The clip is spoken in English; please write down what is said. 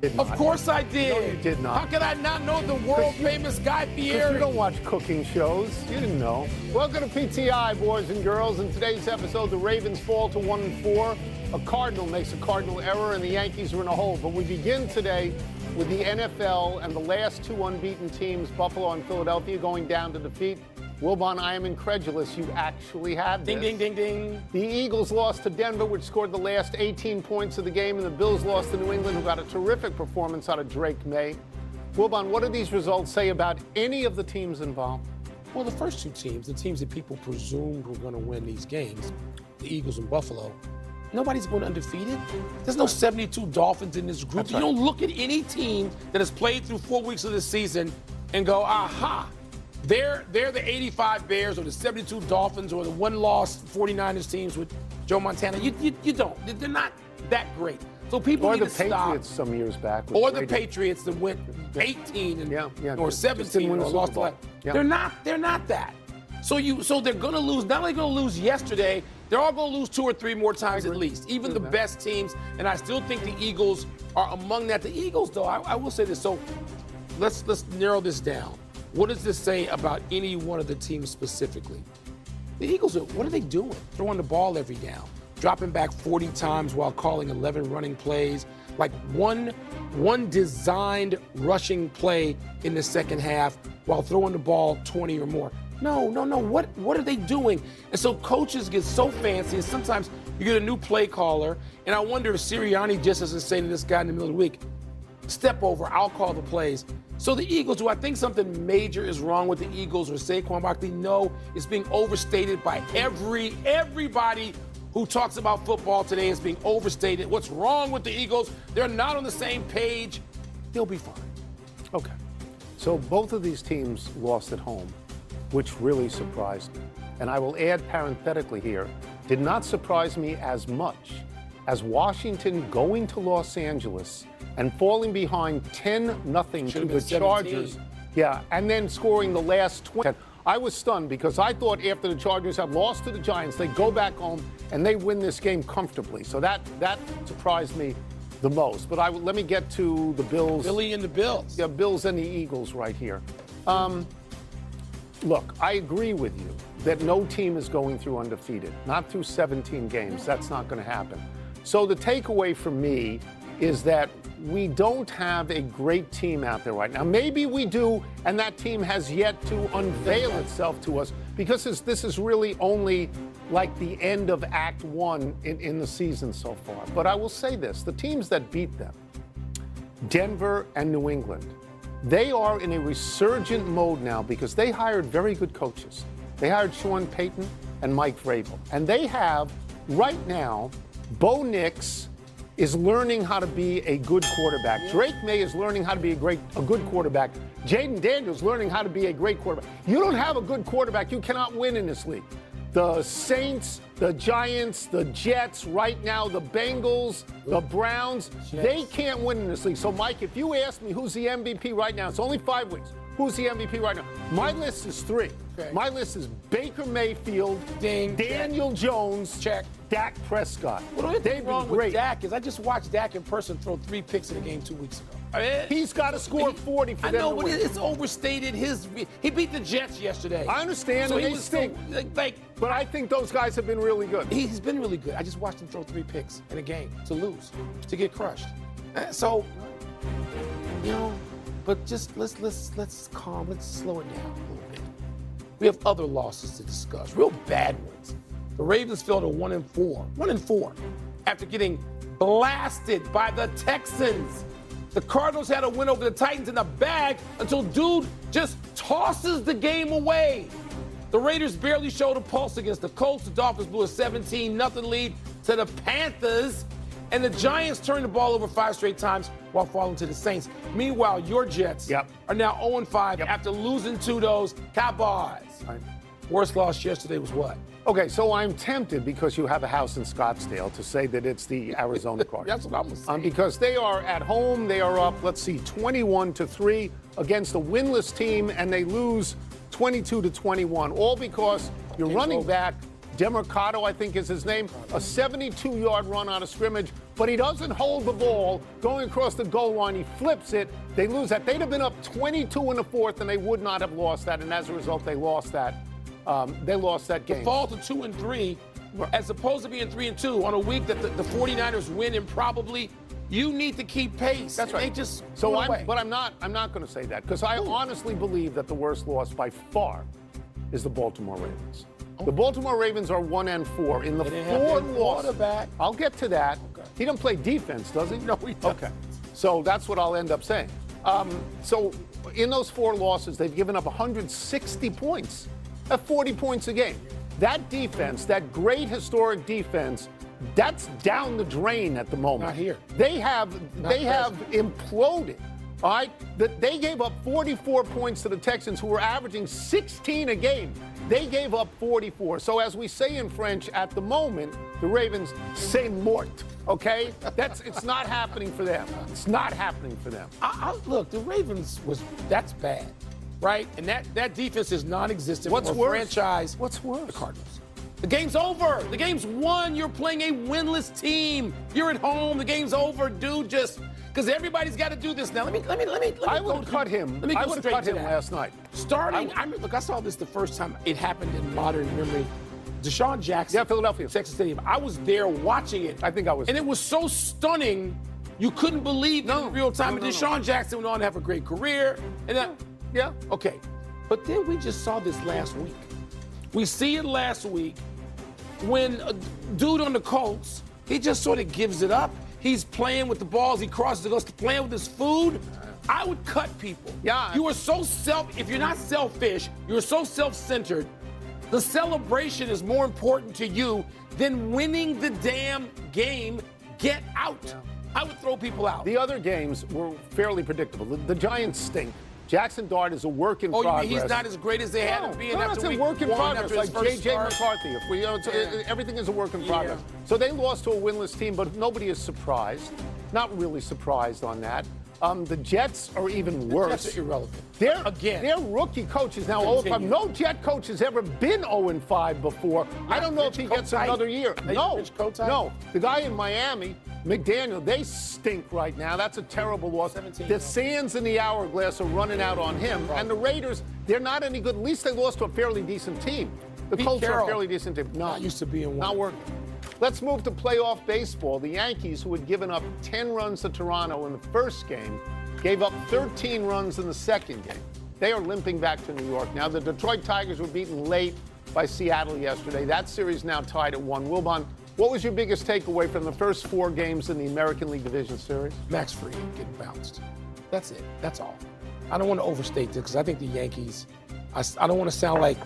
Of course I did. No, you did not. How could I not know the world-famous Guy Fieri? You don't watch cooking shows. You didn't know. Welcome to PTI, boys and girls. In today's episode, the Ravens fall to 1-4. A Cardinal makes a Cardinal error, and the Yankees are in a hole. But we begin today with the NFL and the last two unbeaten teams, Buffalo and Philadelphia, going down to defeat. Wilbon, I am incredulous you actually had this. Ding, ding, ding, ding. The Eagles lost to Denver, which scored the last 18 points of the game, and the Bills lost to New England, who got a terrific performance out of Drake May. Wilbon, what do these results say about any of the teams involved? Well, the first two teams, the teams that people presumed were going to win these games, the Eagles and Buffalo, nobody's going undefeated. There's no 72 Dolphins in this group. You don't look at any team that has played through 4 weeks of the season and go, aha, they're the 85 Bears or the 72 Dolphins or the one-loss 49ers teams with Joe Montana. You don't. They're not that great. So people need to stop. Or the Patriots some years back. Or the Patriots that went 18 or 17 or lost to They're not that. So they're going to lose. Not only going to lose yesterday, they're all going to lose 2 or 3 more times at least. Even the best teams. And I still think the Eagles are among that. The Eagles, though, I will say this. So let's narrow this down. What does this say about any one of the teams specifically? The Eagles, what are they doing? Throwing the ball every down, dropping back 40 times while calling 11 running plays, like one designed rushing play in the second half while throwing the ball 20 or more. No. What are they doing? And so coaches get so fancy, and sometimes you get a new play caller, and I wonder if Sirianni just doesn't say to this guy in the middle of the week, step over, I'll call the plays. So the Eagles, do I think something major is wrong with the Eagles or Saquon Barkley? No, it's being overstated by everybody who talks about football today. Is being overstated. What's wrong with the Eagles? They're not on the same page. They'll be fine. Okay. So both of these teams lost at home, which really surprised me. And I will add parenthetically here, did not surprise me as much as Washington going to Los Angeles and falling behind 10-0 to the Chargers. Yeah, and then scoring the last 20. I was stunned because I thought after the Chargers had lost to the Giants, they'd go back home and they win this game comfortably. So that surprised me the most. But let me get to the Bills. Billy and the Bills. Yeah, Bills and the Eagles right here. Look, I agree with you that no team is going through undefeated. Not through 17 games. That's not going to happen. So the takeaway for me is that we don't have a great team out there right now. Maybe we do, and that team has yet to unveil itself to us because this is really only like the end of Act 1 in the season so far. But I will say this, the teams that beat them, Denver and New England, they are in a resurgent mode now because they hired very good coaches. They hired Sean Payton and Mike Vrabel. And they have, right now, Bo Nix is learning how to be a good quarterback. Drake May is learning how to be a good quarterback. Jayden Daniels learning how to be a great quarterback. You don't have a good quarterback, you cannot win in this league. The Saints, the Giants, the Jets, right now, the Bengals, the Browns, they can't win in this league. So, Mike, if you ask me who's the MVP right now, it's only 5 weeks. Who's the MVP right now? My list is 3. Okay. My list is Baker Mayfield, Daniel Jones, check, Dak Prescott. What do you wrong with Dak is I just watched Dak in person throw 3 picks in a game 2 weeks ago. I mean, he's got to score 40 for them to win. I know, but it's overstated. He beat the Jets yesterday. I understand. So he was stink. But I think those guys have been really good. He's been really good. I just watched him throw 3 picks in a game to lose, to get crushed. So, but just let's slow it down a little bit. We have other losses to discuss, real bad ones. The Ravens fell to 1-4. 1-4 after getting blasted by the Texans. The Cardinals had a win over the Titans in the bag until dude just tosses the game away. The Raiders barely showed a pulse against the Colts. The Dolphins blew a 17-0 lead to the Panthers. And the Giants turned the ball over 5 straight times while falling to the Saints. Meanwhile, your Jets are now 0-5 after losing to those Cowboys. Right. Worst loss yesterday was what? Okay, so I'm tempted because you have a house in Scottsdale to say that it's the Arizona Cardinals. That's what I'm saying. Because they are at home. They are up, 21-3 against a winless team, and they lose 22-21, all because your running back, Demercado, I think is his name, a 72-yard run out of scrimmage but he doesn't hold the ball going across the goal line. He flips it. They lose that. They'd have been up 22 in the fourth, and they would not have lost that. And as a result, they lost that. They lost that game. To fall to 2-3, as opposed to being 3-2 on a week that the 49ers win improbably. You need to keep pace. That's right. They just but I'm not going to say that because I honestly believe that the worst loss by far is the Baltimore Ravens. The Baltimore Ravens are 1-4 in the four losses. I'll get to that. Okay. He doesn't play defense, does he? No, he doesn't. Okay. So that's what I'll end up saying. So in those four losses, they've given up 160 points. At 40 points a game. That defense, that great historic defense, that's down the drain at the moment. Not here. They have imploded. All right? They gave up 44 points to the Texans, who were averaging 16 a game. They gave up 44. So as we say in French, at the moment, the Ravens c'est mort. Okay? It's not happening for them. It's not happening for them. Look, the Ravens that's bad. Right? And that defense is non-existent. What's worse? Franchise. What's worse? The Cardinals. The game's over. The game's won. You're playing a winless team. You're at home. The game's over, dude. Just because everybody's got to do this now. Let me. I would cut him. Let me go straight to that. Last night. Look, I saw this the first time it happened in modern memory. Deshaun Jackson. Yeah, Philadelphia. Texas Stadium. I was there watching it. I think I was. And it was so stunning. You couldn't believe it in real time. And Deshaun Jackson went on to have a great career. And yeah. Okay. But then we just saw this last week. We see it last week when a dude on the Colts, he just sort of gives it up. He's playing with the balls. He crosses the goes to playing with his food. I would cut people. Yeah. You are so if you're not selfish, you're so self-centered. The celebration is more important to you than winning the damn game. Get out. Yeah. I would throw people out. The other games were fairly predictable. The Giants stink. Jackson Dart is a work in progress. You mean he's not as great as they had him being after week one? It's a work in progress, like J.J. McCarthy. Everything is a work in progress. So they lost to a winless team, but nobody is surprised. Not really surprised on that. The Jets are even worse. Jets are irrelevant. Their rookie coach is now 0-5. No Jet coach has ever been 0-5 before. I don't know if he gets another year. No. The guy in Miami, McDaniel, they stink right now. That's a terrible loss. The sands in the hourglass are running out on him. And the Raiders, they're not any good. At least they lost to a fairly decent team. The Colts are a fairly decent team. Not used to being one. Not working. Let's move to playoff baseball. The Yankees, who had given up 10 runs to Toronto in the first game, gave up 13 runs in the second game. They are limping back to New York. Now, the Detroit Tigers were beaten late by Seattle yesterday. That series now tied at 1. Wilbon, what was your biggest takeaway from the first 4 games in the American League Division Series? Max Fried getting bounced. That's it. That's all. I don't want to overstate this because I think the Yankees, I don't want to sound like